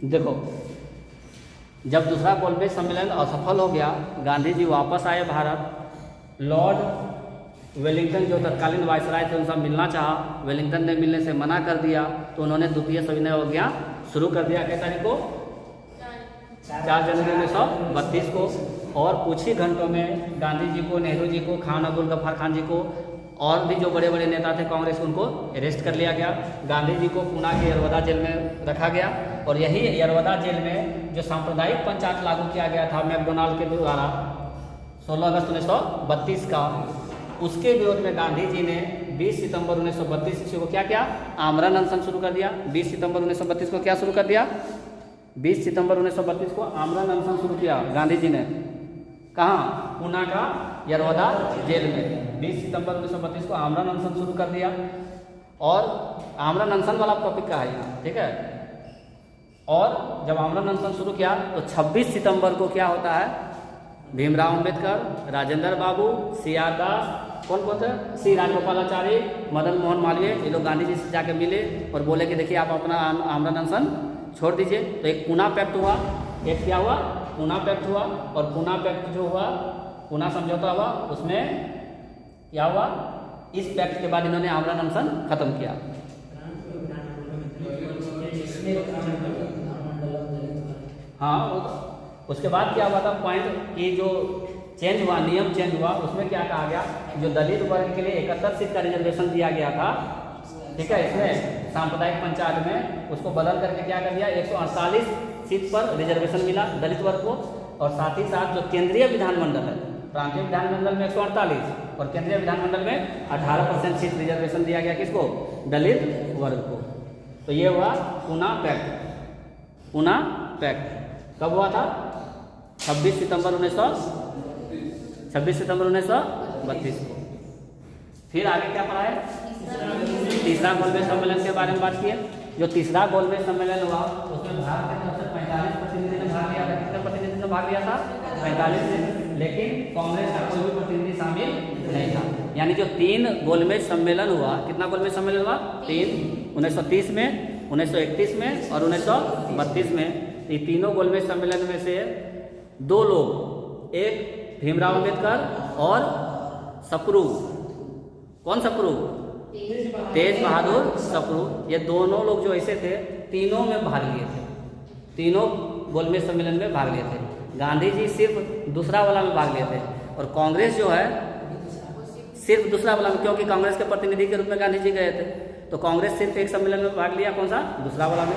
देखो, जब दूसरा गोलमेज सम्मेलन असफल हो गया, गांधी जी वापस आए भारत। लॉर्ड वेलिंगटन जो तत्कालीन वायसराय थे उनसे मिलना चाहा, वेलिंगटन ने मिलने से मना कर दिया, तो उन्होंने द्वितीय सविनय अवज्ञा शुरू कर दिया। किस तारीख को? 4 जनवरी 1932 को। और कुछ ही घंटों में गांधी जी को, नेहरू जी को, खान अब्दुल गफ्फार खान जी को और भी जो बड़े बड़े नेता थे कांग्रेस, उनको अरेस्ट कर लिया गया। गांधी जी को पूना के यरवदा जेल में रखा गया और यही यरवदा जेल में जो सांप्रदायिक पंचायत लागू किया गया था मैकडोनाल्ड के द्वारा 16 अगस्त 1932 का, उसके विरोध में गांधी जी ने 20 सितंबर 1932 ईस्वी को क्या किया? आमरण अनशन शुरू कर दिया। 20 सितंबर 1932 को क्या शुरू कर दिया? 20 सितंबर 1932 को आमरण अनशन शुरू किया गांधी जी ने। कहाँ? पूना का यरवदा जेल में 20 सितंबर 1932 को आमरण अनशन शुरू कर दिया। और आमरण अनशन वाला टॉपिक का है यहाँ, ठीक है। और जब आमरण अनशन शुरू किया तो 26 सितंबर को क्या होता है? भीमराव अंबेडकर, राजेंद्र बाबू, सी आर दास, कौन कौन थे? सी राजगोपालाचारी, मदन मोहन मालवीय, ये लोग गांधी जी से जाके मिले और बोले कि देखिए आप अपना आमरण अनशन छोड़ दीजिए। तो एक पूना पैक्ट हुआ, एक क्या हुआ? पूना पैक्ट हुआ। और पूना पैक्ट जो हुआ, पूना समझौता हुआ, उसमें क्या हुआ? इस पैक्ट के बाद इन्होंने आमरण अनशन खत्म किया। हाँ, उसके बाद क्या हुआ था पॉइंट कि जो चेंज हुआ, नियम चेंज हुआ, उसमें क्या कहा गया? जो दलित वर्ग के लिए 71 सीट का रिजर्वेशन दिया गया था, ठीक है, इसमें सांप्रदायिक पंचायत में, उसको बदल करके क्या कर दिया? 148 सीट पर रिजर्वेशन मिला दलित वर्ग को। और साथ ही साथ जो केंद्रीय विधानमंडल है, प्रांतीय विधानमंडल में 148 और केंद्रीय विधानमंडल में 18% सीट रिजर्वेशन दिया गया। किसको? दलित वर्ग को। तो ये हुआ पूना पैक्ट। पूना पैक्ट कब हुआ था? 26 सितंबर 1932 को। फिर आगे क्या पढ़ा है? तीसरा गोलमेज सम्मेलन के बारे में बात किए। जो तीसरा गोलमेज सम्मेलन हुआ उसमें भारत के तरफ से 45 प्रतिनिधि ने भाग लिया था। कितने प्रतिनिधि ने भाग लिया था? 45 ने। लेकिन कांग्रेस का कोई भी प्रतिनिधि शामिल नहीं था। यानी जो 3 गोलमेज सम्मेलन हुआ, कितना गोलमेज सम्मेलन हुआ? 3, 1930 में, 1931 में और 1932 में। ये तीनों गोलमेज सम्मेलन में से 2 लोग, एक भीमराव अंबेडकर और सप्रू, कौन सप्रू? तेज बहादुर सप्रू। ये दोनों लोग जो ऐसे थे, तीनों में भाग लिए थे, तीनों गोलमेज सम्मेलन में भाग लिए थे। गांधी जी सिर्फ दूसरा वाला में भाग लिए थे और कांग्रेस जो है सिर्फ दूसरा वाला में, क्योंकि कांग्रेस के प्रतिनिधि के रूप में गांधी जी गए थे। तो कांग्रेस सिर्फ एक सम्मेलन में भाग लिया, कौन सा? दूसरा वाला में।